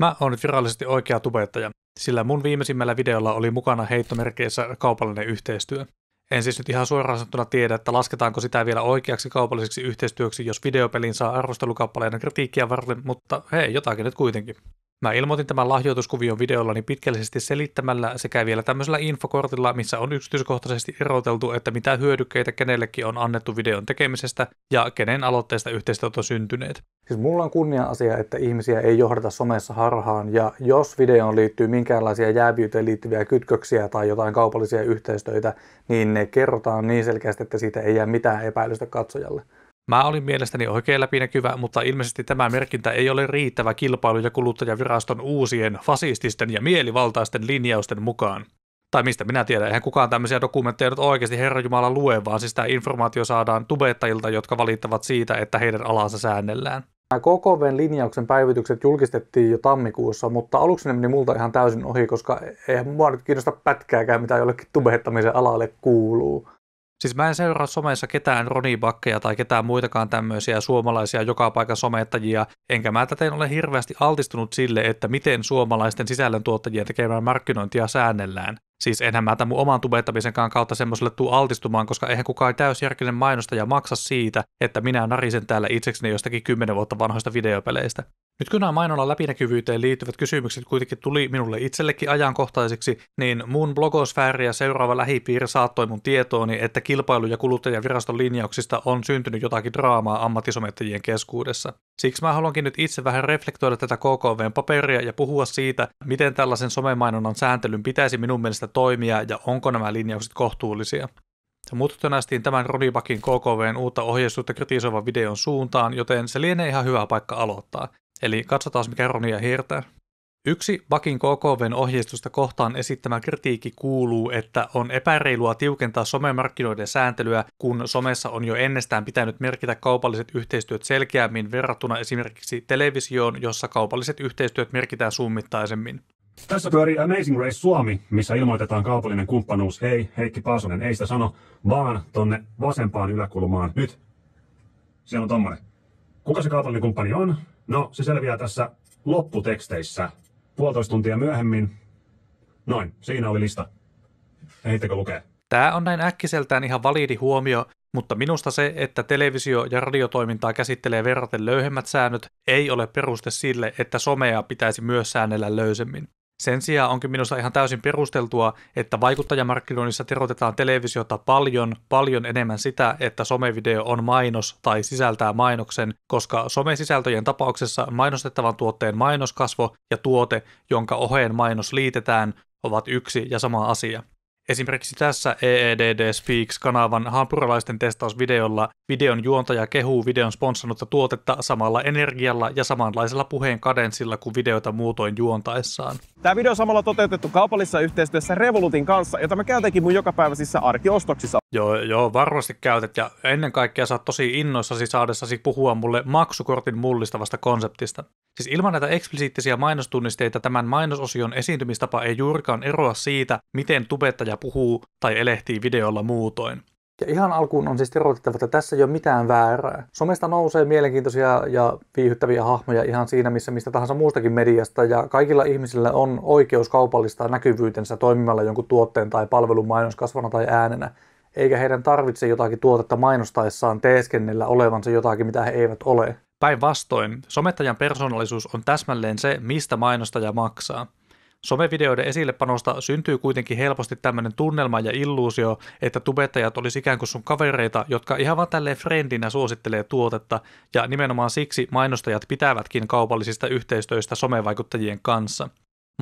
Mä oon nyt virallisesti oikea tubettaja, sillä mun viimeisimmällä videolla oli mukana heittomerkeissä kaupallinen yhteistyö. En siis nyt ihan suoraan sanottuna tiedä, että lasketaanko sitä vielä oikeaksi kaupalliseksi yhteistyöksi, jos videopelin saa arvostelukappaleena kritiikkiä varten, mutta hei, jotakin nyt kuitenkin. Mä ilmoitin tämän lahjoituskuvion videollani pitkällisesti selittämällä sekä vielä tämmöisellä infokortilla, missä on yksityiskohtaisesti eroteltu, että mitä hyödykkeitä kenellekin on annettu videon tekemisestä ja kenen aloitteesta yhteistyöt on syntyneet. Siis mulla on kunnia-asia, että ihmisiä ei johdata somessa harhaan, ja jos videoon liittyy minkäänlaisia jääviyteen liittyviä kytköksiä tai jotain kaupallisia yhteistyötä, niin ne kerrotaan niin selkeästi, että siitä ei jää mitään epäilystä katsojalle. Mä olin mielestäni oikein läpinäkyvä, mutta ilmeisesti tämä merkintä ei ole riittävä Kilpailu- ja kuluttajaviraston uusien fasististen ja mielivaltaisten linjausten mukaan. Tai mistä minä tiedän, eihän kukaan tämmöisiä dokumentteja nyt oikeasti herranjumala lue, vaan siis tämä informaatio saadaan tubettajilta, jotka valittavat siitä, että heidän alansa säännellään. KKV:n linjauksen päivitykset julkistettiin jo tammikuussa, mutta aluksi ne meni multa ihan täysin ohi, koska eihän mua nyt kiinnosta pätkääkään, mitä jollekin tubettamisen alalle kuuluu. Siis mä en seuraa somessa ketään Ronibakkeja tai ketään muitakaan tämmöisiä suomalaisia joka paikan somettajia, enkä mä täten ole hirveästi altistunut sille, että miten suomalaisten sisällöntuottajien tekemää markkinointia säännellään. Siis enhän mä tämän mun oman tubettamisenkaan kautta semmoiselle tuu altistumaan, koska eihän kukaan täysjärkinen mainostaja maksa siitä, että minä narisen täällä itsekseni jostakin 10 vuotta vanhoista videopeleistä. Nyt kun nämä mainonnan läpinäkyvyyteen liittyvät kysymykset kuitenkin tuli minulle itsellekin ajankohtaisiksi, niin mun blogosfääriä seuraava lähipiiri saattoi mun tietooni, että Kilpailu- ja kuluttajaviraston linjauksista on syntynyt jotakin draamaa ammattisomettajien keskuudessa. Siksi mä haluankin nyt itse vähän reflektoida tätä KKV:n paperia ja puhua siitä, miten tällaisen somemainonnan sääntelyn pitäisi minun mielestä toimia ja onko nämä linjaukset kohtuullisia. Mut tönästiin tämän Ronibakin KKV:n uutta ohjeistusta kritisoivan videon suuntaan, joten se lienee ihan hyvä paikka aloittaa. Eli katsotaan mikä Ronia hiertää. Yksi Bakin KKV:n ohjeistusta kohtaan esittämä kritiikki kuuluu, että on epäreilua tiukentaa somemarkkinoiden sääntelyä, kun somessa on jo ennestään pitänyt merkitä kaupalliset yhteistyöt selkeämmin verrattuna esimerkiksi televisioon, jossa kaupalliset yhteistyöt merkitään summittaisemmin. Tässä pyörii Amazing Race Suomi, missä ilmoitetaan kaupallinen kumppanuus. Ei, Heikki Paasonen ei sitä sano, vaan tonne vasempaan yläkulmaan. Nyt. Siellä on tommonen. Kuka se kaupallinen kumppani on? No, se selviää tässä lopputeksteissä. 1,5 tuntia myöhemmin. Noin, siinä oli lista. Ehittekö lukee? Tää on näin äkkiseltään ihan validi huomio, mutta minusta se, että televisio- ja radiotoimintaa käsittelee verraten löyhemmät säännöt, ei ole peruste sille, että somea pitäisi myös säännellä löysemmin. Sen sijaan onkin minusta ihan täysin perusteltua, että vaikuttajamarkkinoinnissa terotetaan televisiota paljon enemmän sitä, että somevideo on mainos tai sisältää mainoksen, koska somesisältöjen tapauksessa mainostettavan tuotteen mainoskasvo ja tuote, jonka oheen mainos liitetään, ovat yksi ja sama asia. Esimerkiksi tässä EEDD Speaks-kanavan hampurilaisten testausvideolla videon juontaja kehuu videon sponssannutta tuotetta samalla energialla ja samanlaisella puheen kadenssilla kuin videota muutoin juontaessaan. Tämä video on samalla toteutettu kaupallisessa yhteistyössä Revolutin kanssa, jota mä käytänkin mun jokapäiväisissä arkiostoksissa. Joo, varmasti käytät ja ennen kaikkea sä oot tosi innoissasi saadessasi puhua mulle maksukortin mullistavasta konseptista. Siis ilman näitä eksplisiittisiä mainostunnisteita tämän mainososion esiintymistapa ei juurikaan eroa siitä, miten tubettaja puhuu tai elehtii videolla muutoin. Ja ihan alkuun on siis erotettava, että tässä ei ole mitään väärää. Somesta nousee mielenkiintoisia ja viihyttäviä hahmoja ihan siinä mistä tahansa muustakin mediasta, ja kaikilla ihmisillä on oikeus kaupallistaa näkyvyytensä toimimalla jonkun tuotteen tai palvelun mainoskasvana tai äänenä, eikä heidän tarvitse jotakin tuotetta mainostaessaan teeskennellä olevansa jotakin, mitä he eivät ole. Päinvastoin, somettajan persoonallisuus on täsmälleen se, mistä mainostaja maksaa. Somevideoiden esillepanosta syntyy kuitenkin helposti tämmöinen tunnelma ja illuusio, että tubettajat olisi ikään kuin sun kavereita, jotka ihan vaan tälleen friendinä suosittelee tuotetta, ja nimenomaan siksi mainostajat pitävätkin kaupallisista yhteistyöistä somevaikuttajien kanssa.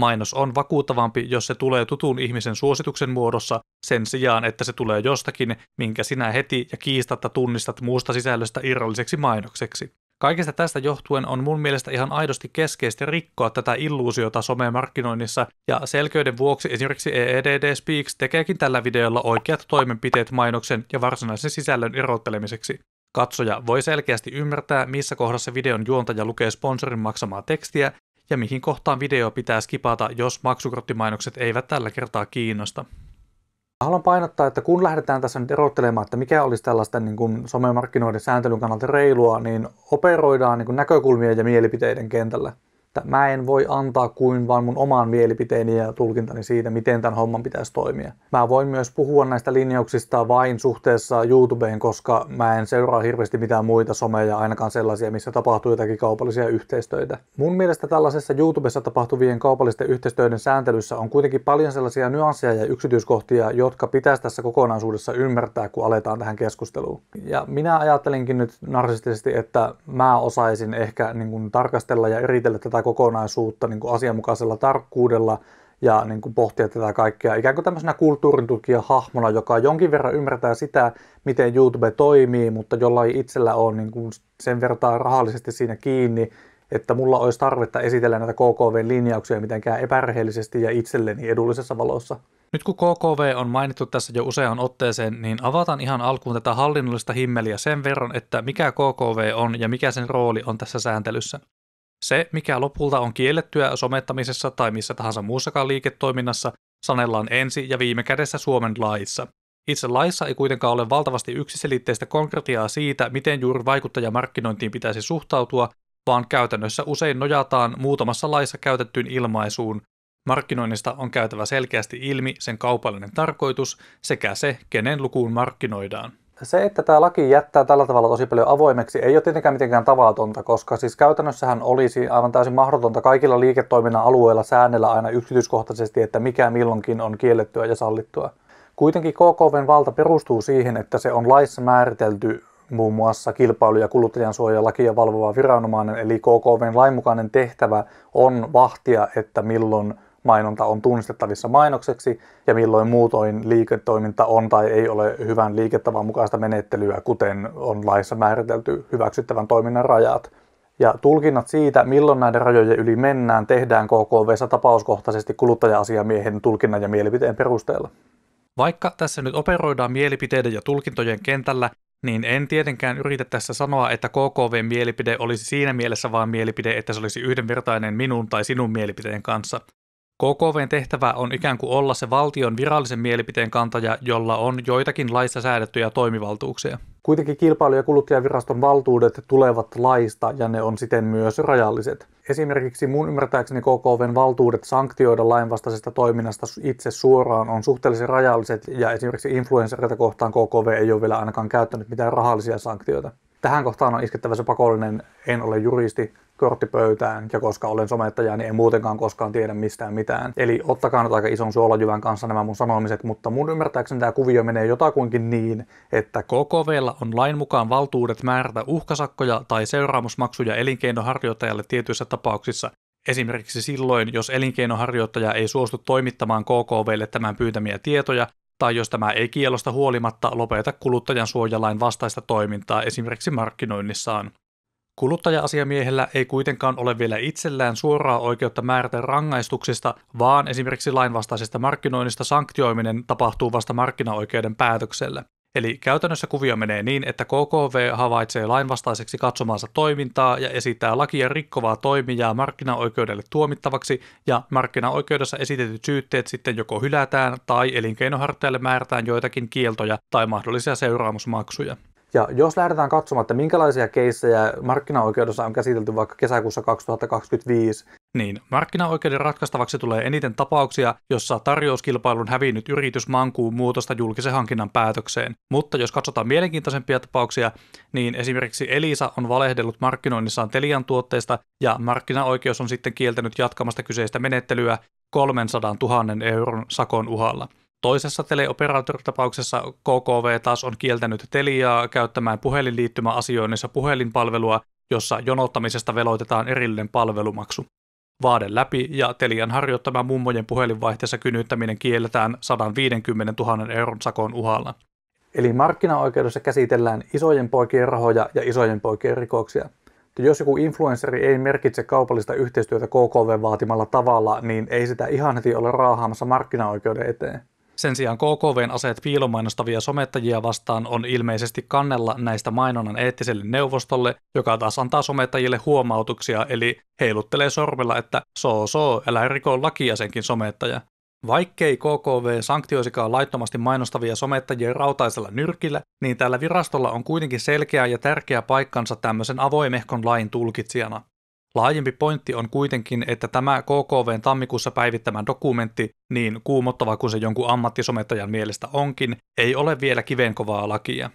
Mainos on vakuuttavampi, jos se tulee tutun ihmisen suosituksen muodossa, sen sijaan, että se tulee jostakin, minkä sinä heti ja kiistatta tunnistat muusta sisällöstä irralliseksi mainokseksi. Kaikesta tästä johtuen on mun mielestä ihan aidosti keskeistä rikkoa tätä illuusiota somemarkkinoinnissa, ja selkeyden vuoksi esimerkiksi EEDD Speaks tekeekin tällä videolla oikeat toimenpiteet mainoksen ja varsinaisen sisällön erottelemiseksi. Katsoja voi selkeästi ymmärtää, missä kohdassa videon juontaja lukee sponsorin maksamaa tekstiä, ja mihin kohtaan video pitää skipata, jos maksukorttimainokset eivät tällä kertaa kiinnosta. Haluan painottaa, että kun lähdetään tässä nyt erottelemaan, että mikä olisi tällaisten somemarkkinoiden sääntelyn kannalta reilua, niin operoidaan näkökulmien ja mielipiteiden kentällä. että mä en voi antaa kuin vaan mun oman mielipiteeni ja tulkintani siitä, miten tämän homman pitäisi toimia. Mä voin myös puhua näistä linjauksista vain suhteessa YouTubeen, koska mä en seuraa hirveästi mitään muita someja, ainakaan sellaisia, missä tapahtuu jotakin kaupallisia yhteistöitä. Mun mielestä tällaisessa YouTubessa tapahtuvien kaupallisten yhteistöiden sääntelyssä on kuitenkin paljon sellaisia nyansseja ja yksityiskohtia, jotka pitäisi tässä kokonaisuudessa ymmärtää, kun aletaan tähän keskusteluun. Ja minä ajattelinkin nyt narsistisesti, että mä osaisin ehkä tarkastella ja eritellä tätä kokonaisuutta asianmukaisella tarkkuudella ja pohtia tätä kaikkea ikään kuin tämmöisenä kulttuurintutkija-hahmona, joka jonkin verran ymmärtää sitä, miten YouTube toimii, mutta jolla ei itsellä ole sen verran rahallisesti siinä kiinni, että mulla olisi tarvetta esitellä näitä KKV-linjauksia mitenkään epärehellisesti ja itselleni edullisessa valossa. Nyt kun KKV on mainittu tässä jo useaan otteeseen, niin avataan ihan alkuun tätä hallinnollista himmeliä sen verran, että mikä KKV on ja mikä sen rooli on tässä sääntelyssä. Se, mikä lopulta on kiellettyä somettamisessa tai missä tahansa muussakaan liiketoiminnassa, sanellaan ensi ja viime kädessä Suomen laissa. Itse laissa ei kuitenkaan ole valtavasti yksiselitteistä konkretiaa siitä, miten juuri vaikuttajamarkkinointiin pitäisi suhtautua, vaan käytännössä usein nojataan muutamassa laissa käytettyyn ilmaisuun. Markkinoinnista on käytävä selkeästi ilmi sen kaupallinen tarkoitus sekä se, kenen lukuun markkinoidaan. Se, että tämä laki jättää tällä tavalla tosi paljon avoimeksi, ei ole tietenkään mitenkään tavatonta, koska siis käytännössähän olisi aivan täysin mahdotonta kaikilla liiketoiminnan alueilla säännellä aina yksityiskohtaisesti, että mikä milloinkin on kiellettyä ja sallittua. Kuitenkin KKV:n valta perustuu siihen, että se on laissa määritelty muun muassa kilpailu- ja kuluttajansuojalakia valvova viranomainen, eli KKV:n lainmukainen tehtävä on vahtia, että milloin mainonta on tunnistettavissa mainokseksi ja milloin muutoin liiketoiminta on tai ei ole hyvän liiketavan mukaista menettelyä, kuten on laissa määritelty hyväksyttävän toiminnan rajat. Ja tulkinnat siitä, milloin näiden rajojen yli mennään, tehdään KKV:ssä tapauskohtaisesti kuluttaja-asiamiehen tulkinnan ja mielipiteen perusteella. Vaikka tässä nyt operoidaan mielipiteiden ja tulkintojen kentällä, niin en tietenkään yritä tässä sanoa, että KKV-mielipide olisi siinä mielessä vain mielipide, että se olisi yhdenvertainen minun tai sinun mielipiteen kanssa. KKV:n tehtävä on ikään kuin olla se valtion virallisen mielipiteen kantaja, jolla on joitakin laissa säädettyjä toimivaltuuksia. Kuitenkin Kilpailu- ja kuluttajaviraston valtuudet tulevat laista ja ne on siten myös rajalliset. Esimerkiksi mun ymmärtääkseni KKV:n valtuudet sanktioida lainvastaisesta toiminnasta itse suoraan on suhteellisen rajalliset ja esimerkiksi influenssereita kohtaan KKV ei ole vielä ainakaan käyttänyt mitään rahallisia sanktioita. Tähän kohtaan on iskettävä se pakollinen en ole juristi kortti pöytään, ja koska olen somettaja, niin en muutenkaan koskaan tiedä mistään mitään. Eli ottakaa nyt aika ison suolajyvän kanssa nämä mun sanomiset, mutta mun ymmärtääkseni tämä kuvio menee jotakuinkin niin, että KKV:llä on lain mukaan valtuudet määrätä uhkasakkoja tai seuraamusmaksuja elinkeinoharjoittajalle tietyissä tapauksissa. Esimerkiksi silloin, jos elinkeinoharjoittaja ei suostu toimittamaan KKV:lle tämän pyytämiä tietoja, tai jos tämä ei kiellosta huolimatta lopeta kuluttajan suojalain vastaista toimintaa esimerkiksi markkinoinnissaan. Kuluttaja-asiamiehellä ei kuitenkaan ole vielä itsellään suoraa oikeutta määrätä rangaistuksista, vaan esimerkiksi lainvastaisesta markkinoinnista sanktioiminen tapahtuu vasta markkinaoikeuden päätöksellä. Eli käytännössä kuvio menee niin, että KKV havaitsee lainvastaiseksi katsomaansa toimintaa ja esittää lakia rikkovaa toimijaa markkinaoikeudelle tuomittavaksi, ja markkinaoikeudessa esitetyt syytteet sitten joko hylätään tai elinkeinoharjoittajalle määrätään joitakin kieltoja tai mahdollisia seuraamusmaksuja. Ja jos lähdetään katsomaan, että minkälaisia keissejä markkinaoikeudessa on käsitelty vaikka kesäkuussa 2025, niin markkinaoikeuden ratkaistavaksi tulee eniten tapauksia, jossa tarjouskilpailun hävinnyt yritys mankuu muutosta julkisen hankinnan päätökseen. Mutta jos katsotaan mielenkiintoisempia tapauksia, niin esimerkiksi Elisa on valehdellut markkinoinnissaan Telian tuotteista ja markkinaoikeus on sitten kieltänyt jatkamasta kyseistä menettelyä 300 000 euron sakon uhalla. Toisessa teleoperaattoritapauksessa KKV taas on kieltänyt Teliaa käyttämään puhelinliittymäasioinnissa puhelinpalvelua, jossa jonottamisesta veloitetaan erillinen palvelumaksu. Vaade läpi ja Telian harjoittama mummojen puhelinvaihteessa kynyttäminen kielletään 150 000 euron sakon uhalla. Eli markkinaoikeudessa käsitellään isojen poikien rahoja ja isojen poikien rikoksia. Jos joku influenssari ei merkitse kaupallista yhteistyötä KKV vaatimalla tavalla, niin ei sitä ihan heti ole raahaamassa markkinaoikeuden eteen. Sen sijaan KKV:n aseet piilomainostavia somettajia vastaan on ilmeisesti kannella näistä mainonnan eettiselle neuvostolle, joka taas antaa somettajille huomautuksia, eli heiluttelee sormella, että älä riko lakia senkin somettaja. Vaikkei KKV sanktioisikaan laittomasti mainostavia somettajia rautaisella nyrkillä, niin tällä virastolla on kuitenkin selkeä ja tärkeä paikkansa tämmöisen avoimehkon lain tulkitsijana. Laajempi pointti on kuitenkin, että tämä KKV:n tammikuussa päivittämä dokumentti, niin kuumottava kuin se jonkun ammattisomettajan mielestä onkin, ei ole vielä kivenkovaa lakia.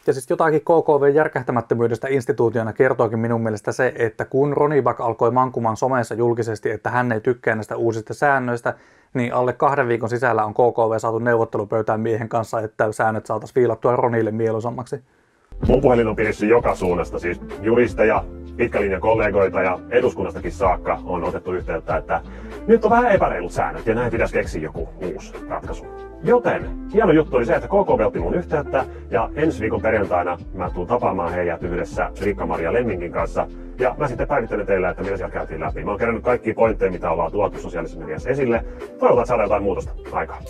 Ja siis jotakin KKV:n järkähtämättömyydestä instituutiona kertookin minun mielestä se, että kun Ronnie Buck alkoi mankumaan somessa julkisesti, että hän ei tykkää näistä uusista säännöistä, niin alle 2 viikon sisällä on KKV saatu neuvottelupöytään miehen kanssa, että säännöt saataisiin viilattua Ronille mieluisammaksi. Mun puhelin on pirissyt joka suunnasta, siis juristeja, pitkälinjan kollegoita ja eduskunnastakin saakka on otettu yhteyttä, että nyt on vähän epäreilut säännöt ja näin pitäisi keksiä joku uusi ratkaisu. Joten hieno juttu oli se, että KKV otti mun yhteyttä ja ensi viikon perjantaina mä tuun tapaamaan heidät yhdessä Riikka-Maria Lemminkin kanssa. Ja mä sitten päivittelen teille, että mitä siellä käytiin läpi. Mä oon kerännyt kaikkia pointteja, mitä ollaan tuotu sosiaalisessa mediassa esille. Toivotaan, että saadaan jotain muutosta aikaan.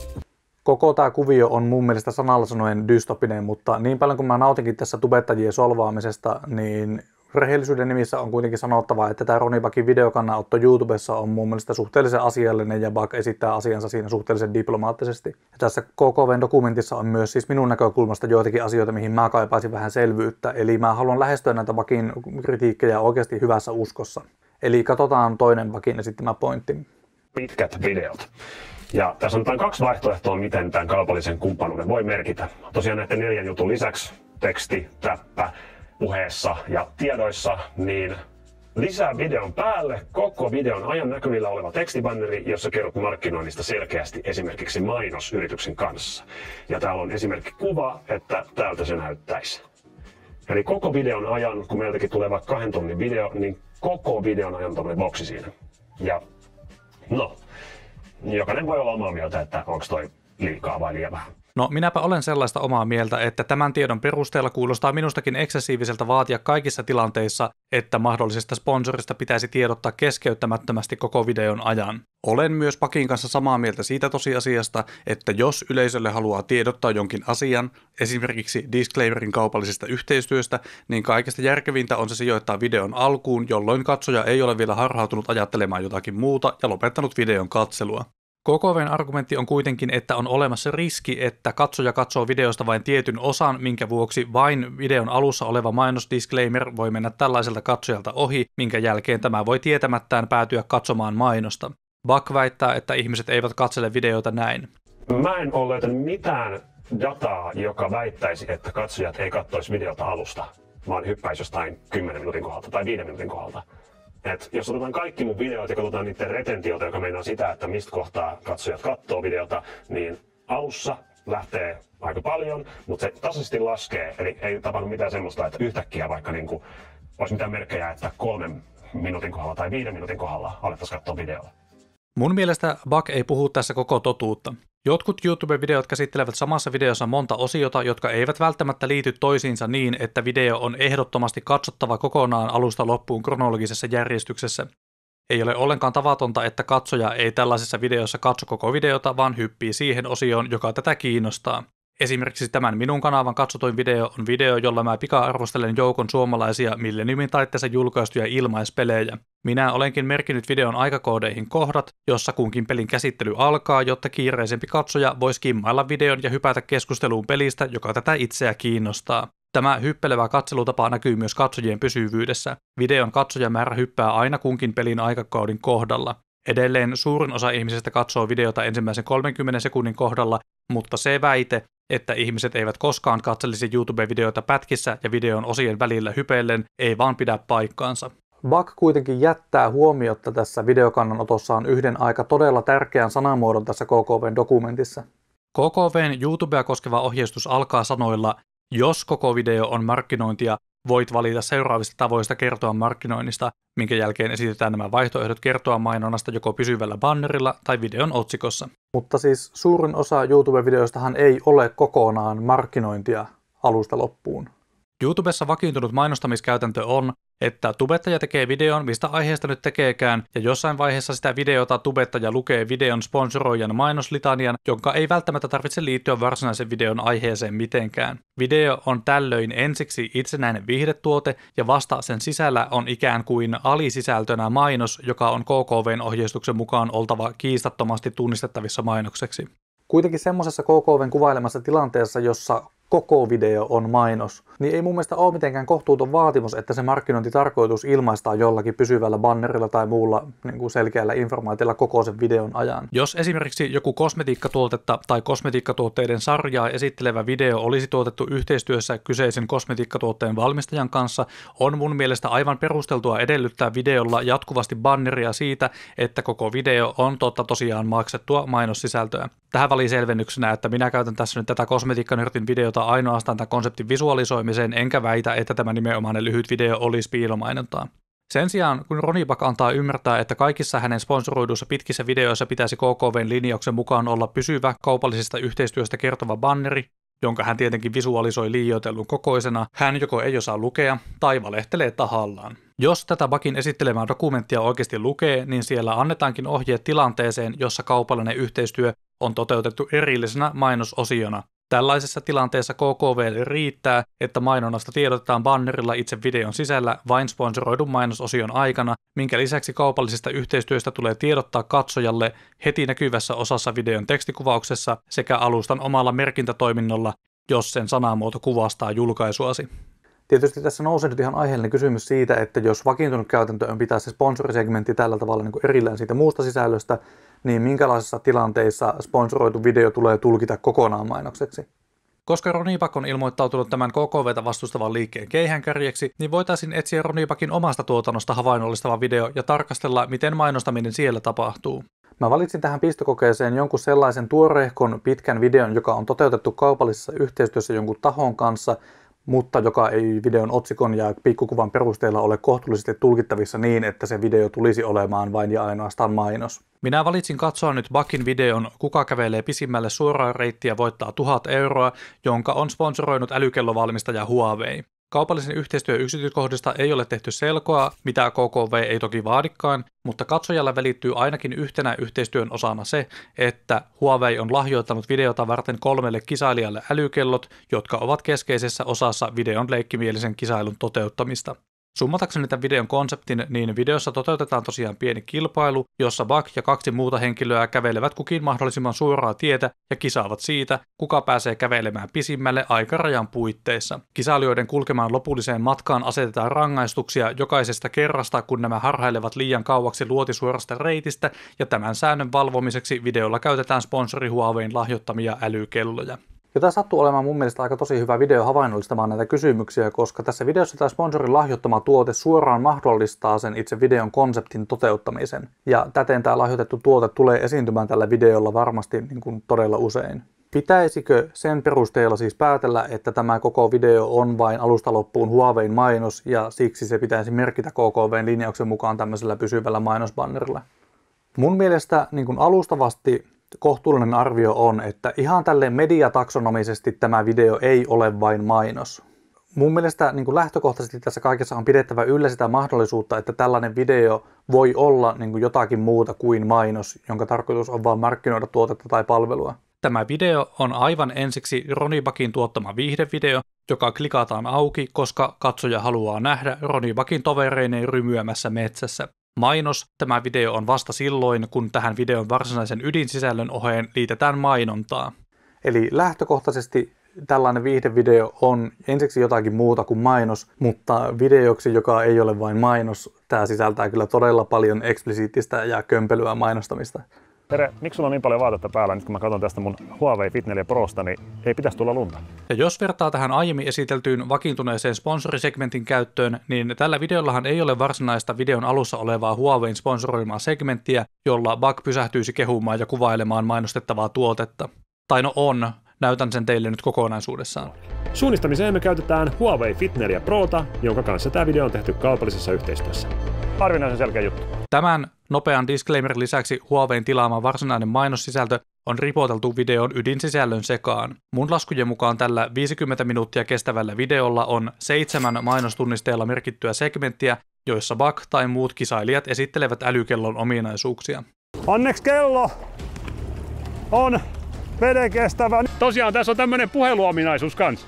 Koko tämä kuvio on mun mielestä sanalla sanoen dystopinen, mutta niin paljon kuin mä nautinkin tässä tubettajien solvaamisesta, niin rehellisyyden nimissä on kuitenkin sanottava, että tämä Ronnie Buckin videokannanotto YouTubessa on mun mielestä suhteellisen asiallinen ja Buck esittää asiansa siinä suhteellisen diplomaattisesti. Ja tässä KKV:n dokumentissa on myös siis minun näkökulmasta joitakin asioita, mihin mä kaipaisin vähän selvyyttä. Eli mä haluan lähestyä näitä Buckin kritiikkejä oikeasti hyvässä uskossa. Eli katsotaan toinen Buckin esittämä pointti. Pitkät videot. Ja tässä on 2 vaihtoehtoa, miten tämän kaupallisen kumppanuuden voi merkitä. Tosiaan näiden 4 jutun lisäksi teksti, täppä, puheessa ja tiedoissa, niin lisää videon päälle koko videon ajan näkyvillä oleva tekstibanneri, jossa kerrot markkinoinnista selkeästi esimerkiksi mainosyrityksen kanssa. Ja täällä on esimerkki kuva, että täältä se näyttäisi. Eli koko videon ajan, kun meiltäkin tulee vaikka 2 tunnin video, niin koko videon ajan tämmöinen boksi siinä. Ja no, jokainen voi olla omaa mieltä, että onko toi liikaa vai liian vähän. No minäpä olen sellaista omaa mieltä, että tämän tiedon perusteella kuulostaa minustakin eksessiiviseltä vaatia kaikissa tilanteissa, että mahdollisesta sponsorista pitäisi tiedottaa keskeyttämättömästi koko videon ajan. Olen myös Buckin kanssa samaa mieltä siitä tosiasiasta, että jos yleisölle haluaa tiedottaa jonkin asian, esimerkiksi disclaimerin kaupallisesta yhteistyöstä, niin kaikesta järkevintä on se sijoittaa videon alkuun, jolloin katsoja ei ole vielä harhautunut ajattelemaan jotakin muuta ja lopettanut videon katselua. KKV:n argumentti on kuitenkin, että on olemassa riski, että katsoja katsoo videosta vain tietyn osan, minkä vuoksi vain videon alussa oleva mainosdisclaimer voi mennä tällaiselta katsojalta ohi, minkä jälkeen tämä voi tietämättään päätyä katsomaan mainosta. Buck väittää, että ihmiset eivät katsele videoita näin. Mä en ole löytänyt mitään dataa, joka väittäisi, että katsojat ei katsoisi videota alusta, vaan hyppäisi jostain 10 minuutin kohdalta tai 5 minuutin kohdalta. Et jos otetaan kaikki mun videot ja katsotaan niiden retentiota, joka meinaa sitä, että mistä kohtaa katsojat katsoo videota, niin alussa lähtee aika paljon, mutta se tasaisesti laskee. Eli ei tapahdu mitään semmoista, että yhtäkkiä vaikka niinku olisi mitään merkkejä, että 3 minuutin kohdalla tai 5 minuutin kohdalla alettaisiin katsoa videolla. Mun mielestä Buck ei puhu tässä koko totuutta. Jotkut YouTube-videot käsittelevät samassa videossa monta osiota, jotka eivät välttämättä liity toisiinsa niin, että video on ehdottomasti katsottava kokonaan alusta loppuun kronologisessa järjestyksessä. Ei ole ollenkaan tavatonta, että katsoja ei tällaisessa videossa katso koko videota, vaan hyppii siihen osioon, joka tätä kiinnostaa. Esimerkiksi tämän minun kanavan katsotuin video on video, jolla mä pika-arvostelen joukon suomalaisia Millenniumin taitteessa julkaistuja ilmaispelejä. Minä olenkin merkinnyt videon aikakoodeihin kohdat, jossa kunkin pelin käsittely alkaa, jotta kiireisempi katsoja voi skimmailla videon ja hypätä keskusteluun pelistä, joka tätä itseä kiinnostaa. Tämä hyppelevä katselutapa näkyy myös katsojien pysyvyydessä. Videon katsojamäärä hyppää aina kunkin pelin aikakauden kohdalla. Edelleen suurin osa ihmisistä katsoo videota ensimmäisen 30 sekunnin kohdalla, mutta se väite, että ihmiset eivät koskaan katselisi YouTube-videoita pätkissä ja videon osien välillä hypellen, ei vaan pidä paikkaansa. Buck kuitenkin jättää huomiotta tässä videokannanotossaan yhden aika todella tärkeän sanamuodon tässä KKV:n dokumentissa. KKV:n YouTubea koskeva ohjeistus alkaa sanoilla, jos koko video on markkinointia, voit valita seuraavista tavoista kertoa markkinoinnista, minkä jälkeen esitetään nämä vaihtoehdot kertoa mainonnasta joko pysyvällä bannerilla tai videon otsikossa. Mutta siis suurin osa YouTube-videoistahan ei ole kokonaan markkinointia alusta loppuun. YouTubessa vakiintunut mainostamiskäytäntö on, että tubettaja tekee videon, mistä aiheesta nyt tekeekään, ja jossain vaiheessa sitä videota tubettaja lukee videon sponsoroijan mainoslitanian, jonka ei välttämättä tarvitse liittyä varsinaisen videon aiheeseen mitenkään. Video on tällöin ensiksi itsenäinen viihdetuote, ja vasta sen sisällä on ikään kuin alisisältönä mainos, joka on KKV:n ohjeistuksen mukaan oltava kiistattomasti tunnistettavissa mainokseksi. Kuitenkin semmoisessa KKV:n kuvailemassa tilanteessa, jossa koko video on mainos, niin ei mun mielestä ole mitenkään kohtuuton vaatimus, että se markkinointitarkoitus ilmaistaan jollakin pysyvällä bannerilla tai muulla niin kuin selkeällä informaatiolla koko sen videon ajan. Jos esimerkiksi joku kosmetiikkatuotetta tai kosmetiikkatuotteiden sarjaa esittelevä video olisi tuotettu yhteistyössä kyseisen kosmetiikkatuotteen valmistajan kanssa, on mun mielestä aivan perusteltua edellyttää videolla jatkuvasti banneria siitä, että koko video on totta tosiaan maksettua mainossisältöä. Tähän väliin selvennyksenä, että minä käytän tässä nyt tätä kosmetiikkanörtin videota ainoastaan tämän konseptin visualisoimiseen, enkä väitä, että tämä nimenomainen lyhyt video olisi piilomainontaa. Sen sijaan, kun Ronibak antaa ymmärtää, että kaikissa hänen sponsoroiduissa pitkissä videoissa pitäisi KKV:n linjauksen mukaan olla pysyvä kaupallisesta yhteistyöstä kertova banneri, jonka hän tietenkin visualisoi liioitellun kokoisena, hän joko ei osaa lukea tai valehtelee tahallaan. Jos tätä Buggin esittelemää dokumenttia oikeasti lukee, niin siellä annetaankin ohjeet tilanteeseen, jossa kaupallinen yhteistyö on toteutettu erillisenä mainososiona. Tällaisessa tilanteessa KKV:lle riittää, että mainonnasta tiedotetaan bannerilla itse videon sisällä vain sponsoroidun mainososion aikana, minkä lisäksi kaupallisesta yhteistyöstä tulee tiedottaa katsojalle heti näkyvässä osassa videon tekstikuvauksessa sekä alustan omalla merkintätoiminnolla, jos sen sanamuoto kuvastaa julkaisuasi. Tietysti tässä nousee nyt ihan aiheellinen kysymys siitä, että jos vakiintunut käytäntö on pitää se sponsorisegmentti tällä tavalla niin kuin erillään siitä muusta sisällöstä, niin minkälaisissa tilanteissa sponsoroitu video tulee tulkita kokonaan mainokseksi? Koska Ronibak on ilmoittautunut tämän KKV:tä vastustavan liikkeen keihäänkärjeksi, niin voitaisiin etsiä Ronibakin omasta tuotannosta havainnollistava video ja tarkastella, miten mainostaminen siellä tapahtuu. Mä valitsin tähän pistokokeeseen jonkun sellaisen tuorehkon pitkän videon, joka on toteutettu kaupallisessa yhteistyössä jonkun tahon kanssa, mutta joka ei videon otsikon ja pikkukuvan perusteella ole kohtuullisesti tulkittavissa niin, että se video tulisi olemaan vain ja ainoastaan mainos. Minä valitsin katsoa nyt Buggin videon Kuka kävelee pisimmälle suoraa reittiä voittaa 1000 €, jonka on sponsoroinut älykellovalmistaja Huawei. Kaupallisen yhteistyön yksityiskohdista ei ole tehty selkoa, mitä KKV ei toki vaadikaan, mutta katsojalle välittyy ainakin yhtenä yhteistyön osana se, että Huawei on lahjoittanut videota varten 3 kisailijalle älykellot, jotka ovat keskeisessä osassa videon leikkimielisen kisailun toteuttamista. Summatakseni tämän videon konseptin, niin videossa toteutetaan tosiaan pieni kilpailu, jossa Bug ja 2 muuta henkilöä kävelevät kukin mahdollisimman suoraa tietä ja kisaavat siitä, kuka pääsee kävelemään pisimmälle aikarajan puitteissa. Kisailijoiden kulkemaan lopulliseen matkaan asetetaan rangaistuksia jokaisesta kerrasta, kun nämä harhailevat liian kauaksi luotisuorasta reitistä, ja tämän säännön valvomiseksi videolla käytetään sponsori Huawein lahjoittamia älykelloja. Ja tämä sattuu olemaan mun mielestä aika tosi hyvä video havainnollistamaan näitä kysymyksiä, koska tässä videossa tämä sponsorin lahjoittama tuote suoraan mahdollistaa sen itse videon konseptin toteuttamisen. Ja täten tämä lahjoitettu tuote tulee esiintymään tällä videolla varmasti niin kuin todella usein. Pitäisikö sen perusteella siis päätellä, että tämä koko video on vain alusta loppuun Huawein mainos ja siksi se pitäisi merkitä KKV:n linjauksen mukaan tämmöisellä pysyvällä mainosbannerilla? Mun mielestä niin kuin alustavasti kohtuullinen arvio on, että ihan tälleen mediataksonomisesti tämä video ei ole vain mainos. Mun mielestä niin kuin lähtökohtaisesti tässä kaikessa on pidettävä yllä sitä mahdollisuutta, että tällainen video voi olla niin kuin jotakin muuta kuin mainos, jonka tarkoitus on vain markkinoida tuotetta tai palvelua. Tämä video on aivan ensiksi Ronibakin tuottama viihdevideo, joka klikataan auki, koska katsoja haluaa nähdä Ronibakin tovereineen rymyämässä metsässä. Mainos, tämä video on vasta silloin, kun tähän videon varsinaisen ydinsisällön oheen liitetään mainontaa. Eli lähtökohtaisesti tällainen viihdevideo on ensiksi jotakin muuta kuin mainos, mutta videoksi, joka ei ole vain mainos, tämä sisältää kyllä todella paljon eksplisiittistä ja kömpelyä mainostamista. Tere, miksi sulla on niin paljon vaatetta päällä? Nyt kun mä katson tästä mun Huawei Fit 4 Prosta, niin ei pitäisi tulla lunta. Ja jos vertaa tähän aiemmin esiteltyyn vakiintuneeseen sponsorisegmentin käyttöön, niin tällä videollahan ei ole varsinaista videon alussa olevaa Huawein sponsoroimaa segmenttiä, jolla Bug pysähtyisi kehumaan ja kuvailemaan mainostettavaa tuotetta. Tai no on, näytän sen teille nyt kokonaisuudessaan. Suunnistamiseen me käytetään Huawei Fit 4 Prota, jonka kanssa tämä video on tehty kaupallisessa yhteistyössä. Harvinaisen selkeä juttu. Tämän nopean disclaimerin lisäksi Huawein tilaama varsinainen mainossisältö on ripoteltu videon ydinsisällön sekaan. Mun laskujen mukaan tällä 50 minuuttia kestävällä videolla on 7 mainostunnisteella merkittyä segmenttiä, joissa Bug tai muut kisailijat esittelevät älykellon ominaisuuksia. Onneksi kello on vedenkestävä. Tosiaan tässä on tämmönen puheluominaisuus kanssa.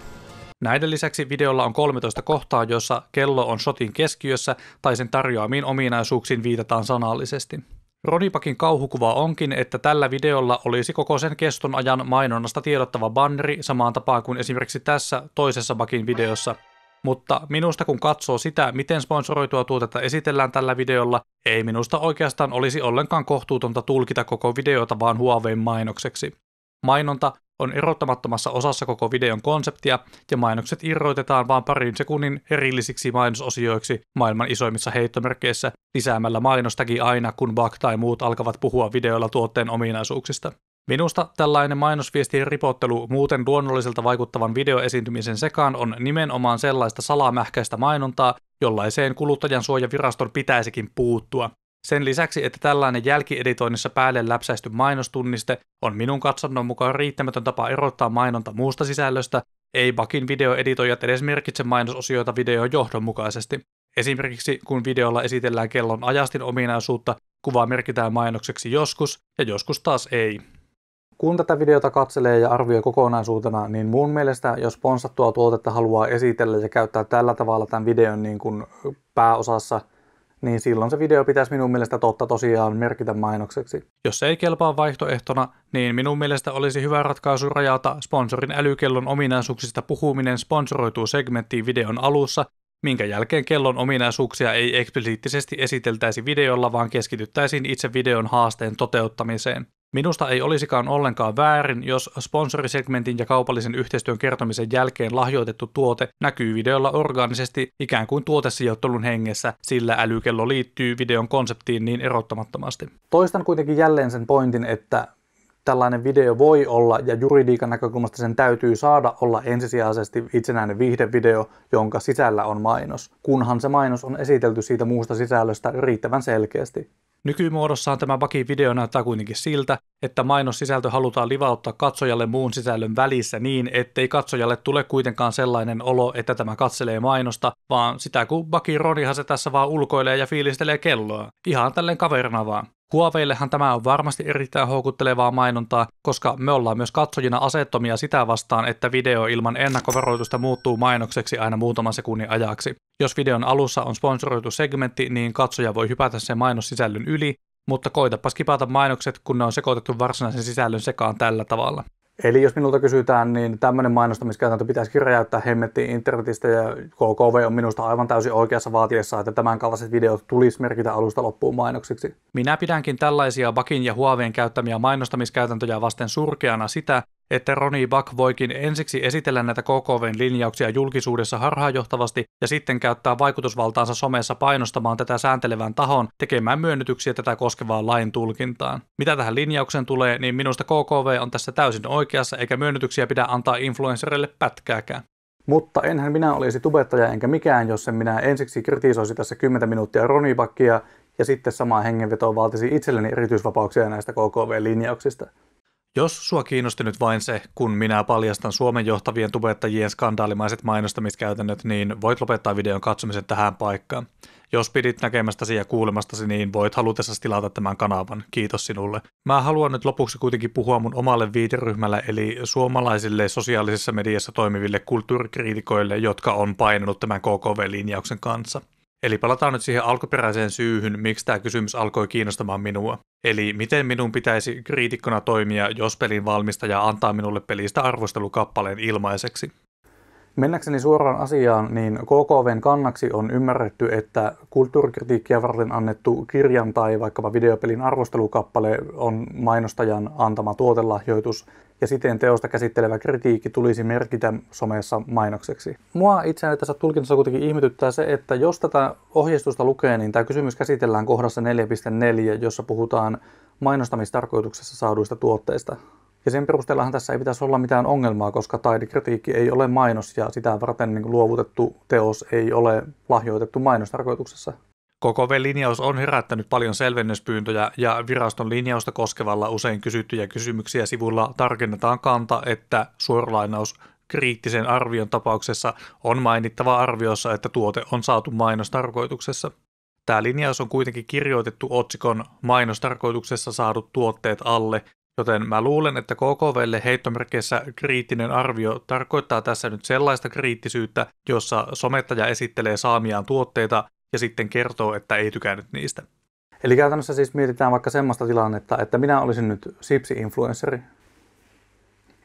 Näiden lisäksi videolla on 13 kohtaa, joissa kello on shotin keskiössä tai sen tarjoamiin ominaisuuksiin viitataan sanallisesti. Ronibakin kauhukuva onkin, että tällä videolla olisi koko sen keston ajan mainonnasta tiedottava banneri samaan tapaan kuin esimerkiksi tässä toisessa Bakin videossa. Mutta minusta kun katsoo sitä, miten sponsoroitua tuotetta esitellään tällä videolla, ei minusta oikeastaan olisi ollenkaan kohtuutonta tulkita koko videota vaan Huawein mainokseksi. Mainonta on erottamattomassa osassa koko videon konseptia, ja mainokset irrotetaan vain parin sekunnin erillisiksi mainososioiksi maailman isoimmissa heittomerkeissä lisäämällä mainostakin aina, kun Bak tai muut alkavat puhua videolla tuotteen ominaisuuksista. Minusta tällainen mainosviestien ripottelu muuten luonnolliselta vaikuttavan videoesiintymisen sekaan on nimenomaan sellaista salamähkäistä mainontaa, jollaiseen kuluttajansuojaviraston pitäisikin puuttua. Sen lisäksi, että tällainen jälkieditoinnissa päälle läpsäisty mainostunniste on minun katsonnon mukaan riittämätön tapa erottaa mainonta muusta sisällöstä, ei Bakin videoeditoijat edes merkitse mainososioita videoon johdonmukaisesti. Esimerkiksi kun videolla esitellään kellon ajastin ominaisuutta, kuva merkitään mainokseksi joskus ja joskus taas ei. Kun tätä videota katselee ja arvioi kokonaisuutena, niin mun mielestä jos sponsattua tuotetta haluaa esitellä ja käyttää tällä tavalla tämän videon niin kuin pääosassa, niin silloin se video pitäisi minun mielestä totta tosiaan merkitä mainokseksi. Jos se ei kelpaa vaihtoehtona, niin minun mielestä olisi hyvä ratkaisu rajata sponsorin älykellon ominaisuuksista puhuminen sponsoroituu segmenttiin videon alussa, minkä jälkeen kellon ominaisuuksia ei eksplisiittisesti esiteltäisi videolla, vaan keskityttäisiin itse videon haasteen toteuttamiseen. Minusta ei olisikaan ollenkaan väärin, jos sponsorisegmentin ja kaupallisen yhteistyön kertomisen jälkeen lahjoitettu tuote näkyy videolla orgaanisesti ikään kuin tuotesijoittelun hengessä, sillä älykello liittyy videon konseptiin niin erottamattomasti. Toistan kuitenkin jälleen sen pointin, että tällainen video voi olla, ja juridiikan näkökulmasta sen täytyy saada olla ensisijaisesti itsenäinen viihdevideo, jonka sisällä on mainos, kunhan se mainos on esitelty siitä muusta sisällöstä riittävän selkeästi. Nykymuodossaan tämä Bakin video näyttää kuitenkin siltä, että mainossisältö halutaan livauttaa katsojalle muun sisällön välissä niin, ettei katsojalle tule kuitenkaan sellainen olo, että tämä katselee mainosta, vaan sitä kun Bakin Ronihan se tässä vaan ulkoilee ja fiilistelee kelloa. Ihan tälleen kaverina vaan. Huaweillehan tämä on varmasti erittäin houkuttelevaa mainontaa, koska me ollaan myös katsojina asettomia sitä vastaan, että video ilman ennakkovaroitusta muuttuu mainokseksi aina muutaman sekunnin ajaksi. Jos videon alussa on sponsoroitu segmentti, niin katsoja voi hypätä sen mainossisällön yli, mutta koitapa skipata mainokset, kun ne on sekoitettu varsinaisen sisällön sekaan tällä tavalla. Eli jos minulta kysytään, niin tämmöinen mainostamiskäytäntö pitäisi räjäyttää hemmettiin internetistä, ja KKV on minusta aivan täysin oikeassa vaatiessa, että tämän kaltaiset videot tulisi merkitä alusta loppuun mainoksiksi. Minä pidänkin tällaisia Bakin ja Huawein käyttämiä mainostamiskäytäntöjä vasten surkeana sitä, että Ronnie Bak voikin ensiksi esitellä näitä KKV:n linjauksia julkisuudessa harhaanjohtavasti ja sitten käyttää vaikutusvaltaansa somessa painostamaan tätä sääntelevän tahon tekemään myönnytyksiä tätä koskevaan lain tulkintaan. Mitä tähän linjaukseen tulee, niin minusta KKV on tässä täysin oikeassa eikä myönnytyksiä pidä antaa influencereille pätkääkään. Mutta enhän minä olisi tubettaja enkä mikään, jos en minä ensiksi kritisoisi tässä 10 minuuttia Ronnie Bakia ja sitten samaan hengenvetoon vaatisi itselleni erityisvapauksia näistä KKV-linjauksista. Jos sua kiinnosti nyt vain se, kun minä paljastan Suomen johtavien tubettajien skandaalimaiset mainostamiskäytännöt, niin voit lopettaa videon katsomisen tähän paikkaan. Jos pidit näkemästäsi ja kuulemastasi, niin voit halutessasi tilata tämän kanavan. Kiitos sinulle. Mä haluan nyt lopuksi kuitenkin puhua mun omalle viiteryhmälle, eli suomalaisille sosiaalisessa mediassa toimiville kulttuurikriitikoille, jotka on painanut tämän KKV-linjauksen kanssa. Eli palataan nyt siihen alkuperäiseen syyhyn, miksi tämä kysymys alkoi kiinnostamaan minua. Eli miten minun pitäisi kriitikkona toimia, jos pelin valmistaja antaa minulle pelistä arvostelukappaleen ilmaiseksi. Mennäkseni suoraan asiaan, niin KKV:n kannaksi on ymmärretty, että kulttuurikritiikkiä varten annettu kirjan tai vaikkapa videopelin arvostelukappale on mainostajan antama tuotelahjoitus, ja siten teosta käsittelevä kritiikki tulisi merkitä somessa mainokseksi. Mua itseäni tässä tulkinnassa kuitenkin ihmetyttää se, että jos tätä ohjeistusta lukee, niin tämä kysymys käsitellään kohdassa 4.4, jossa puhutaan mainostamistarkoituksessa saaduista tuotteista. Ja sen perusteellahan tässä ei pitäisi olla mitään ongelmaa, koska taidekritiikki ei ole mainos ja sitä varten niin luovutettu teos ei ole lahjoitettu mainostarkoituksessa. KKV-linjaus on herättänyt paljon selvennyspyyntöjä ja viraston linjausta koskevalla usein kysyttyjä kysymyksiä sivulla tarkennetaan kanta, että suoralainaus kriittisen arvion tapauksessa on mainittava arviossa, että tuote on saatu mainostarkoituksessa. Tämä linjaus on kuitenkin kirjoitettu otsikon mainostarkoituksessa saadut tuotteet alle, joten mä luulen, että KKV:lle heittomerkeissä kriittinen arvio tarkoittaa tässä nyt sellaista kriittisyyttä, jossa somettaja esittelee saamiaan tuotteita ja sitten kertoo, että ei tykännyt niistä. Eli käytännössä siis mietitään vaikka semmoista tilannetta, että minä olisin nyt sipsi-influenssari.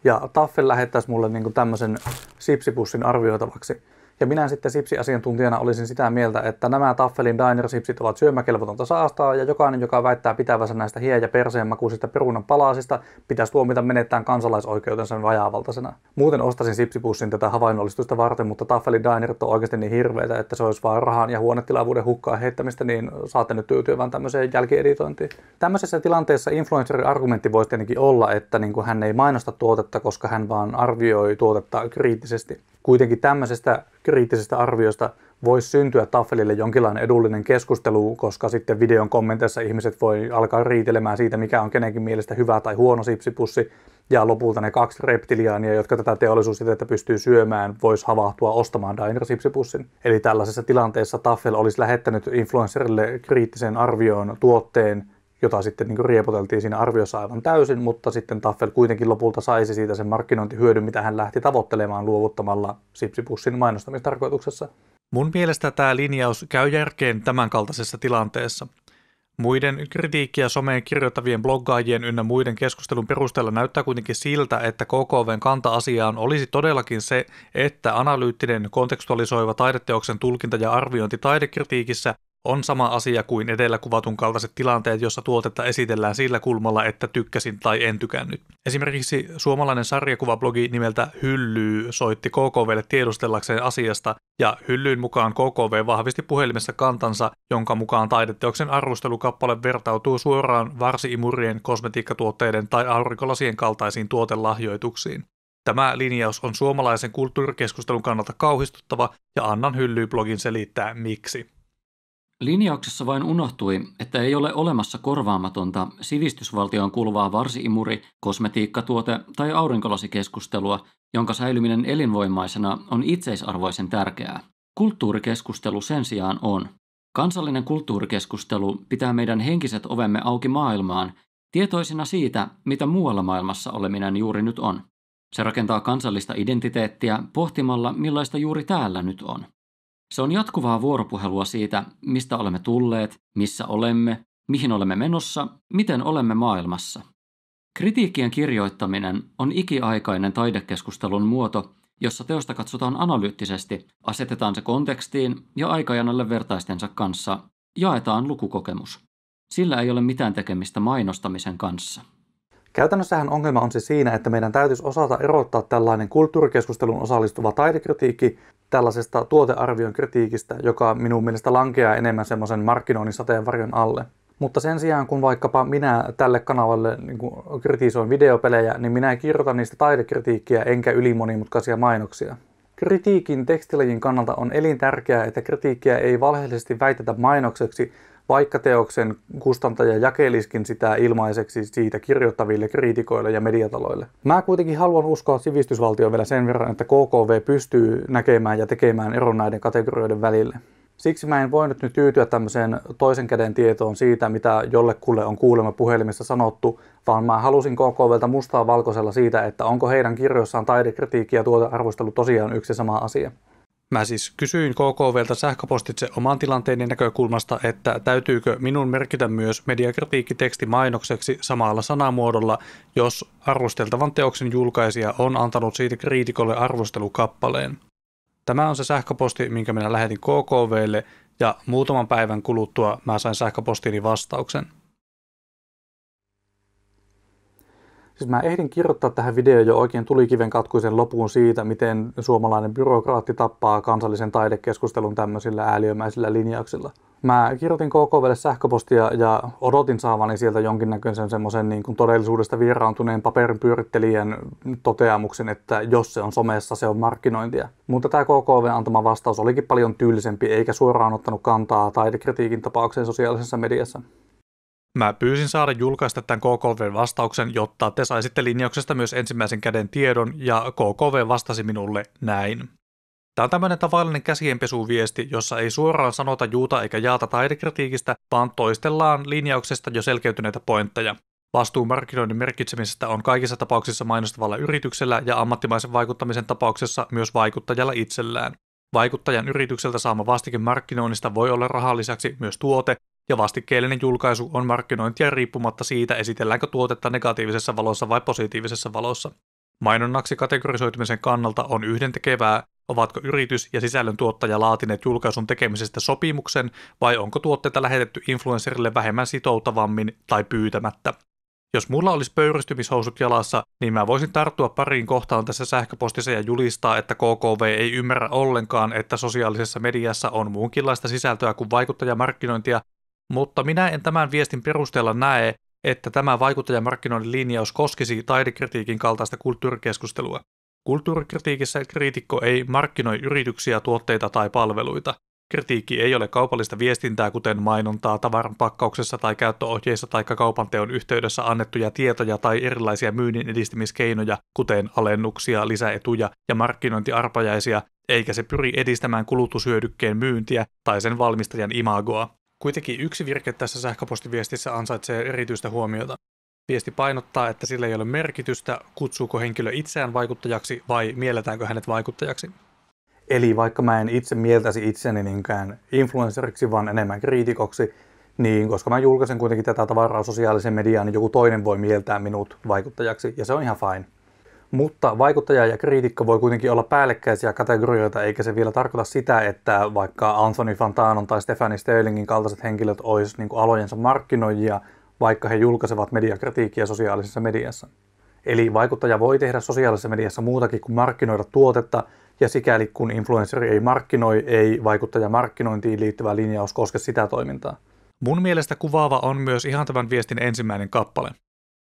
Ja Taffel lähettäisi mulle niin kuin tämmöisen sipsipussin arvioitavaksi. Ja minä sitten sipsiasiantuntijana olisin sitä mieltä, että nämä Taffelin Diner-sipsit ovat syömäkelvotonta saastaa, ja jokainen, joka väittää pitävänsä näistä hie- ja perseen makuisista perunan palasista, pitäisi tuomita menettämään kansalaisoikeutensa vajaavaltaisena. Muuten ostaisin sipsipussin tätä havainnollistusta varten, mutta Taffelin Dinerit on oikeasti niin hirveitä, että se olisi vain rahan ja huonetilavuuden hukkaa heittämistä, niin saatte nyt tyytyä vaan tämmöiseen jälkieditointiin. Tämmöisessä tilanteessa influencerin argumentti voisi tietenkin olla, että niin kuin hän ei mainosta tuotetta, koska hän vaan arvioi tuotetta kriittisesti. Kuitenkin tämmöisestä kriittisestä arviosta voisi syntyä Taffelille jonkinlainen edullinen keskustelu, koska sitten videon kommenteissa ihmiset voi alkaa riitelemään siitä, mikä on kenenkin mielestä hyvä tai huono sipsipussi, ja lopulta ne 2 reptiliaania, jotka tätä teollisuusjätettä pystyy syömään, vois havahtua ostamaan Diner-sipsipussin. Eli tällaisessa tilanteessa Taffel olisi lähettänyt influencerille kriittisen arvioon tuotteen, jota sitten niin riepoteltiin siinä arviossa aivan täysin, mutta sitten Taffel kuitenkin lopulta saisi siitä sen markkinointihyödyn, mitä hän lähti tavoittelemaan luovuttamalla sipsipussin mainostamistarkoituksessa. Mun mielestä tämä linjaus käy järkeen tämänkaltaisessa tilanteessa. Muiden kritiikkiä someen kirjoittavien bloggaajien ynnä muiden keskustelun perusteella näyttää kuitenkin siltä, että KKV:n kanta asiaan olisi todellakin se, että analyyttinen kontekstualisoiva taideteoksen tulkinta ja arviointi taidekritiikissä on sama asia kuin edellä kuvatun kaltaiset tilanteet, jossa tuotetta esitellään sillä kulmalla, että tykkäsin tai en tykännyt. Esimerkiksi suomalainen sarjakuvablogi nimeltä Hyllyy soitti KKV:lle tiedustellakseen asiasta, ja Hyllyyn mukaan KKV vahvisti puhelimessa kantansa, jonka mukaan taideteoksen arvostelukappale vertautuu suoraan varsi-imurien, kosmetiikkatuotteiden tai aurinkolasien kaltaisiin tuotelahjoituksiin. Tämä linjaus on suomalaisen kulttuurikeskustelun kannalta kauhistuttava, ja annan Hyllyy-blogin selittää miksi. Linjauksessa vain unohtui, että ei ole olemassa korvaamatonta sivistysvaltioon kuuluvaa varsi-imuri, kosmetiikkatuote tai aurinkolasikeskustelua, jonka säilyminen elinvoimaisena on itseisarvoisen tärkeää. Kulttuurikeskustelu sen sijaan on. Kansallinen kulttuurikeskustelu pitää meidän henkiset ovemme auki maailmaan, tietoisina siitä, mitä muualla maailmassa oleminen juuri nyt on. Se rakentaa kansallista identiteettiä pohtimalla, millaista juuri täällä nyt on. Se on jatkuvaa vuoropuhelua siitä, mistä olemme tulleet, missä olemme, mihin olemme menossa, miten olemme maailmassa. Kritiikkien kirjoittaminen on ikiaikainen taidekeskustelun muoto, jossa teosta katsotaan analyyttisesti, asetetaan se kontekstiin ja aikajanalle vertaistensa kanssa, jaetaan lukukokemus. Sillä ei ole mitään tekemistä mainostamisen kanssa. Käytännössähän ongelma on se siinä, että meidän täytyisi osata erottaa tällainen kulttuurikeskustelun osallistuva taidekritiikki tällaisesta tuotearvion kritiikistä, joka minun mielestä lankeaa enemmän semmoisen markkinoinnin sateenvarjon alle. Mutta sen sijaan, kun vaikkapa minä tälle kanavalle kritisoin videopelejä, niin minä kirjoitan niistä taidekritiikkiä enkä ylimonimutkaisia mainoksia. Kritiikin tekstilajin kannalta on elintärkeää, että kritiikkiä ei valheellisesti väitetä mainokseksi, vaikka teoksen kustantaja jakeliskin sitä ilmaiseksi siitä kirjoittaville kriitikoille ja mediataloille. Mä kuitenkin haluan uskoa sivistysvaltioon vielä sen verran, että KKV pystyy näkemään ja tekemään eron näiden kategorioiden välille. Siksi mä en voinut nyt tyytyä tämmöiseen toisen käden tietoon siitä, mitä jollekulle on kuulemma puhelimessa sanottu, vaan mä halusin KKVltä mustaa valkoisella siitä, että onko heidän kirjoissaan taidekritiikki ja tuotearvostelu tosiaan yksi sama asia. Mä siis kysyin KKVltä sähköpostitse oman tilanteeni näkökulmasta, että täytyykö minun merkitä myös mediakritiikkiteksti mainokseksi samalla sanamuodolla, jos arvosteltavan teoksen julkaisija on antanut siitä kriitikolle arvostelukappaleen. Tämä on se sähköposti, minkä minä lähetin KKVlle, ja muutaman päivän kuluttua mä sain sähköpostiini vastauksen. Siis mä ehdin kirjoittaa tähän videoon jo oikein tulikiven katkuisen lopun siitä, miten suomalainen byrokraatti tappaa kansallisen taidekeskustelun tämmöisillä ääliömäisillä linjauksilla. Mä kirjoitin KKVlle sähköpostia ja odotin saavani sieltä jonkinnäköisen semmoisen niin kuin todellisuudesta vieraantuneen paperinpyörittelijän toteamuksen, että jos se on somessa, se on markkinointia. Mutta tämä KKVn antama vastaus olikin paljon tyylisempi, eikä suoraan ottanut kantaa taidekritiikin tapaukseen sosiaalisessa mediassa. Mä pyysin saada julkaista tämän KKV-vastauksen, jotta te saisitte linjauksesta myös ensimmäisen käden tiedon, ja KKV vastasi minulle näin. Tämä on tämmöinen tavallinen käsienpesuviesti, jossa ei suoraan sanota juuta eikä jaata taidekritiikistä, vaan toistellaan linjauksesta jo selkeytyneitä pointteja. Vastuu markkinoinnin merkitsemisestä on kaikissa tapauksissa mainostavalla yrityksellä ja ammattimaisen vaikuttamisen tapauksessa myös vaikuttajalla itsellään. Vaikuttajan yritykseltä saama vastike markkinoinnista voi olla rahan lisäksi myös tuote, ja vastikkeellinen julkaisu on markkinointia riippumatta siitä, esitelläänkö tuotetta negatiivisessa valossa vai positiivisessa valossa. Mainonnaksi kategorisoitumisen kannalta on yhdentekevää, ovatko yritys ja sisällön tuottaja laatineet julkaisun tekemisestä sopimuksen vai onko tuotteita lähetetty influencerille vähemmän sitoutavammin tai pyytämättä. Jos mulla olisi pöyristymishousut jalassa, niin mä voisin tarttua pariin kohtaan tässä sähköpostissa ja julistaa, että KKV ei ymmärrä ollenkaan, että sosiaalisessa mediassa on muunkinlaista sisältöä kuin vaikuttajamarkkinointia, mutta minä en tämän viestin perusteella näe, että tämä vaikuttajamarkkinoinnin linjaus koskisi taidekritiikin kaltaista kulttuurikeskustelua. Kulttuurikritiikissä kriitikko ei markkinoi yrityksiä, tuotteita tai palveluita. Kritiikki ei ole kaupallista viestintää, kuten mainontaa tavaran pakkauksessa tai käyttöohjeissa tai kaupanteon yhteydessä annettuja tietoja tai erilaisia myynnin edistämiskeinoja, kuten alennuksia, lisäetuja ja markkinointiarpajaisia, eikä se pyri edistämään kulutushyödykkeen myyntiä tai sen valmistajan imagoa. Kuitenkin yksi virke tässä sähköpostiviestissä ansaitsee erityistä huomiota. Viesti painottaa, että sillä ei ole merkitystä, kutsuuko henkilö itseään vaikuttajaksi vai mielletäänkö hänet vaikuttajaksi. Eli vaikka mä en itse mieltäisi itseni niinkään influenceriksi, vaan enemmän kriitikoksi, niin koska mä julkaisen kuitenkin tätä tavaraa sosiaaliseen mediaan, niin joku toinen voi mieltää minut vaikuttajaksi, ja se on ihan fine. Mutta vaikuttaja ja kriitikko voi kuitenkin olla päällekkäisiä kategorioita, eikä se vielä tarkoita sitä, että vaikka Anthony Fantanon tai Stephanie Sterlingin kaltaiset henkilöt olisi niin kuin alojensa markkinoijia, vaikka he julkaisevat mediakritiikkiä sosiaalisessa mediassa. Eli vaikuttaja voi tehdä sosiaalisessa mediassa muutakin kuin markkinoida tuotetta, ja sikäli kun influenceri ei markkinoi, ei vaikuttajamarkkinointiin liittyvä linjaus koske sitä toimintaa. Mun mielestä kuvaava on myös ihan tämän viestin ensimmäinen kappale.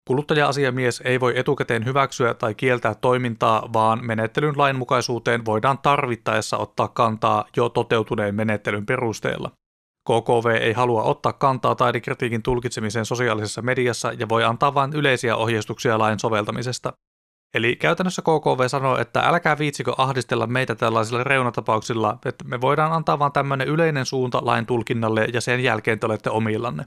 Kuluttaja-asiamies ei voi etukäteen hyväksyä tai kieltää toimintaa, vaan menettelyn lainmukaisuuteen voidaan tarvittaessa ottaa kantaa jo toteutuneen menettelyn perusteella. KKV ei halua ottaa kantaa taidekritiikin tulkitsemiseen sosiaalisessa mediassa ja voi antaa vain yleisiä ohjeistuksia lain soveltamisesta. Eli käytännössä KKV sanoo, että älkää viitsikö ahdistella meitä tällaisilla reunatapauksilla, että me voidaan antaa vain tämmöinen yleinen suunta lain tulkinnalle ja sen jälkeen te olette omillanne.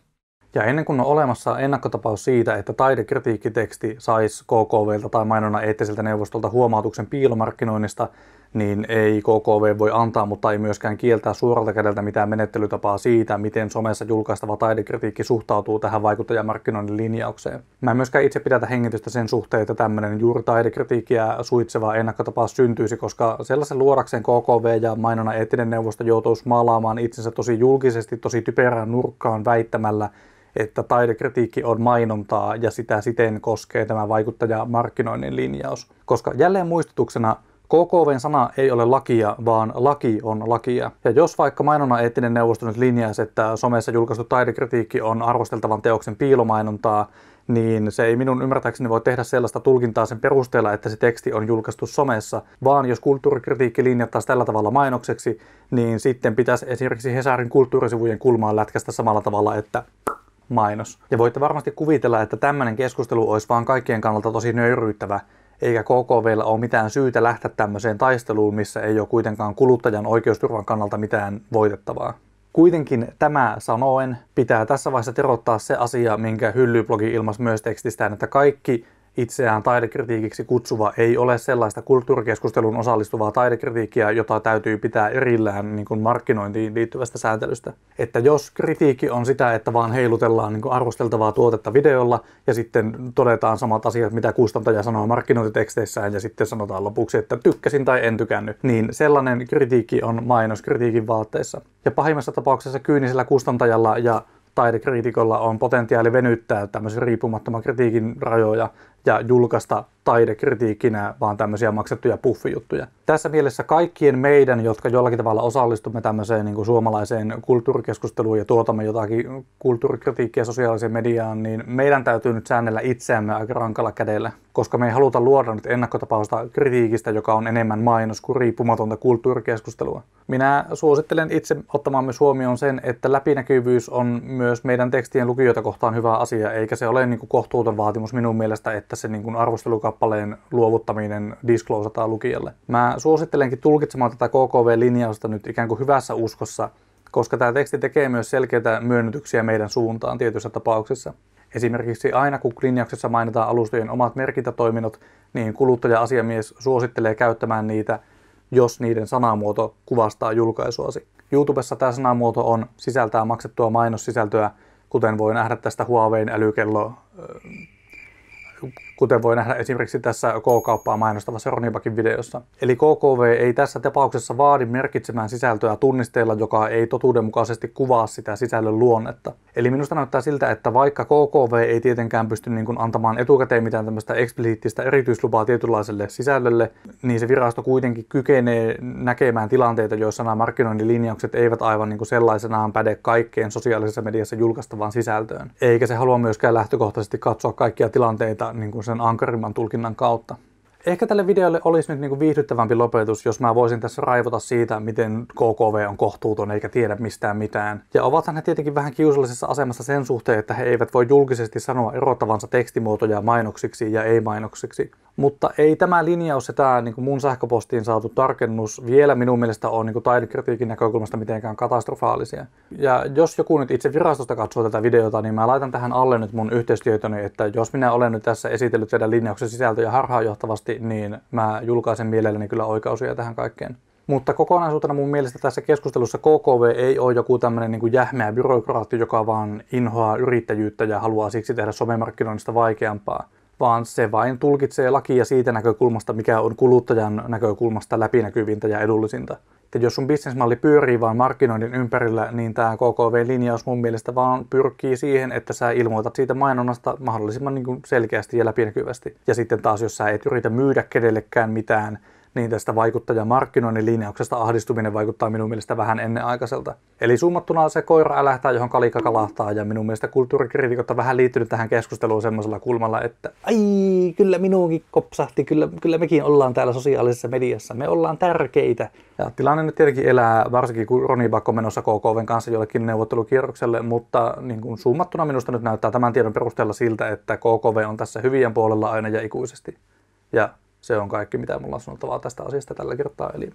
Ja ennen kuin on olemassa ennakkotapaus siitä, että taidekritiikkiteksti saisi KKVltä tai mainonnan eettiseltä neuvostolta huomautuksen piilomarkkinoinnista, niin ei KKV voi antaa, mutta ei myöskään kieltää suoralta kädeltä mitään menettelytapaa siitä, miten somessa julkaistava taidekritiikki suhtautuu tähän vaikuttajamarkkinoinnin linjaukseen. Mä en myöskään itse pidätä hengitystä sen suhteen, että tämmöinen juuri taidekritiikkiä suitseva ennakkotapaus syntyisi, koska sellaisen luodakseen KKV ja mainonnan eettinen neuvosto joutuisi maalaamaan itsensä tosi julkisesti, tosi typerään nurkkaan väittämällä, että taidekritiikki on mainontaa ja sitä siten koskee tämä vaikuttajamarkkinoinnin linjaus. Koska jälleen muistutuksena, KKV:n sana ei ole lakia, vaan laki on lakia. Ja jos vaikka mainonnan eettinen neuvosto nyt linjaisi, että somessa julkaistu taidekritiikki on arvosteltavan teoksen piilomainontaa, niin se ei minun ymmärtääkseni voi tehdä sellaista tulkintaa sen perusteella, että se teksti on julkaistu somessa, vaan jos kulttuurikritiikki linjattaisiin tällä tavalla mainokseksi, niin sitten pitäisi esimerkiksi Hesarin kulttuurisivujen kulmaan lätkästä samalla tavalla, että mainos. Ja voitte varmasti kuvitella, että tämmöinen keskustelu olisi vaan kaikkien kannalta tosi nöyryyttävä, eikä KKV:llä ole mitään syytä lähteä tämmöiseen taisteluun, missä ei ole kuitenkaan kuluttajan oikeusturvan kannalta mitään voitettavaa. Kuitenkin tämä sanoen pitää tässä vaiheessa terottaa se asia, minkä Hyllyblogi ilmaisi myös tekstistään, että kaikki itseään taidekritiikiksi kutsuva ei ole sellaista kulttuurikeskusteluun osallistuvaa taidekritiikkiä, jota täytyy pitää erillään niin kuin markkinointiin liittyvästä sääntelystä. Että jos kritiikki on sitä, että vaan heilutellaan niin kuin arvosteltavaa tuotetta videolla ja sitten todetaan samat asiat, mitä kustantaja sanoo markkinointiteksteissään ja sitten sanotaan lopuksi, että tykkäsin tai en tykännyt, niin sellainen kritiikki on mainos kritiikin vaatteissa. Ja pahimmassa tapauksessa kyynisellä kustantajalla ja taidekriitikolla on potentiaali venyttää tämmöisen riippumattoman kritiikin rajoja ja julkaista taidekritiikkinä vaan tämmöisiä maksettuja puffijuttuja. Tässä mielessä kaikkien meidän, jotka jollakin tavalla osallistumme tämmöiseen niin kuin suomalaiseen kulttuurikeskusteluun ja tuotamme jotakin kulttuurikritiikkiä sosiaaliseen mediaan, niin meidän täytyy nyt säännellä itseämme aika rankalla kädellä, koska me ei haluta luoda nyt ennakkotapausta kritiikistä, joka on enemmän mainos kuin riippumatonta kulttuurikeskustelua. Minä suosittelen itse ottamaan myös huomioon sen, että läpinäkyvyys on myös meidän tekstien lukijoita kohtaan hyvä asia, eikä se ole niin kuin kohtuuton vaatimus minun mielestä, että se niin kuin arvostelukappaleen luovuttaminen disclosataan lukijalle. Mä suosittelenkin tulkitsemaan tätä KKV-linjausta nyt ikään kuin hyvässä uskossa, koska tämä teksti tekee myös selkeitä myönnytyksiä meidän suuntaan tietyissä tapauksissa. Esimerkiksi aina kun linjauksessa mainitaan alustojen omat merkintätoiminnot, niin kuluttaja-asiamies suosittelee käyttämään niitä, jos niiden sanamuoto kuvastaa julkaisuasi. YouTubessa tämä sanamuoto sisältää maksettua mainossisältöä, kuten voi nähdä tästä Huawein älykello, kuten voi nähdä esimerkiksi tässä K-kauppaa mainostavassa Ronibakin videossa. Eli KKV ei tässä tapauksessa vaadi merkitsemään sisältöä tunnisteella, joka ei totuudenmukaisesti kuvaa sitä sisällön luonnetta. Eli minusta näyttää siltä, että vaikka KKV ei tietenkään pysty antamaan etukäteen mitään tämmöistä eksplisiittistä erityislupaa tietynlaiselle sisällölle, niin se virasto kuitenkin kykenee näkemään tilanteita, joissa nämä markkinoinnin linjaukset eivät aivan sellaisenaan päde kaikkeen sosiaalisessa mediassa julkaistavaan sisältöön. Eikä se halua myöskään lähtökohtaisesti katsoa kaikkia tilanteita sen ankarimman tulkinnan kautta. Ehkä tälle videolle olisi nyt viihdyttävämpi lopetus, jos mä voisin tässä raivota siitä, miten KKV on kohtuuton eikä tiedä mistään mitään. Ja ovathan he tietenkin vähän kiusallisessa asemassa sen suhteen, että he eivät voi julkisesti sanoa erottavansa tekstimuotoja mainoksiksi ja ei-mainoksiksi. Mutta ei tämä linjaus ja tämä mun sähköpostiin saatu tarkennus vielä minun mielestä ole taidekritiikin näkökulmasta mitenkään katastrofaalisia. Ja jos joku nyt itse virastosta katsoo tätä videota, niin mä laitan tähän alle nyt mun yhteistyötoni, että jos minä olen nyt tässä esitellyt teidän linjauksen sisältöjä harhaanjohtavasti, niin mä julkaisen mielelläni kyllä oikaisuja tähän kaikkeen. Mutta kokonaisuutena mun mielestä tässä keskustelussa KKV ei ole joku tämmöinen jähmeä byrokraatti, joka vaan inhoaa yrittäjyyttä ja haluaa siksi tehdä somemarkkinoinnista vaikeampaa, vaan se vain tulkitsee lakia siitä näkökulmasta, mikä on kuluttajan näkökulmasta läpinäkyvintä ja edullisinta. Et jos sun bisnesmalli pyörii vaan markkinoinnin ympärillä, niin tämä KKV-linjaus mun mielestä vaan pyrkii siihen, että sä ilmoitat siitä mainonnasta mahdollisimman selkeästi ja läpinäkyvästi. Ja sitten taas, jos sä et yritä myydä kenellekään mitään, niin tästä vaikuttajan markkinoinnin linjauksesta ahdistuminen vaikuttaa minun mielestä vähän ennenaikaiselta. Eli summattuna se koira älähtää, johon kalikka kalahtaa, ja minun mielestä kulttuurikriitikot on vähän liittynyt tähän keskusteluun semmoisella kulmalla, että ai, kyllä minuunkin kopsahti, kyllä mekin ollaan täällä sosiaalisessa mediassa, me ollaan tärkeitä. Ja tilanne nyt tietenkin elää, varsinkin kun Ronibak on menossa KKVn kanssa jollekin neuvottelukierrokselle, mutta summattuna minusta nyt näyttää tämän tiedon perusteella siltä, että KKV on tässä hyvien puolella aina ja ikuisesti. Ja se on kaikki, mitä mulla on sanottavaa tästä asiasta tällä kertaa. Eli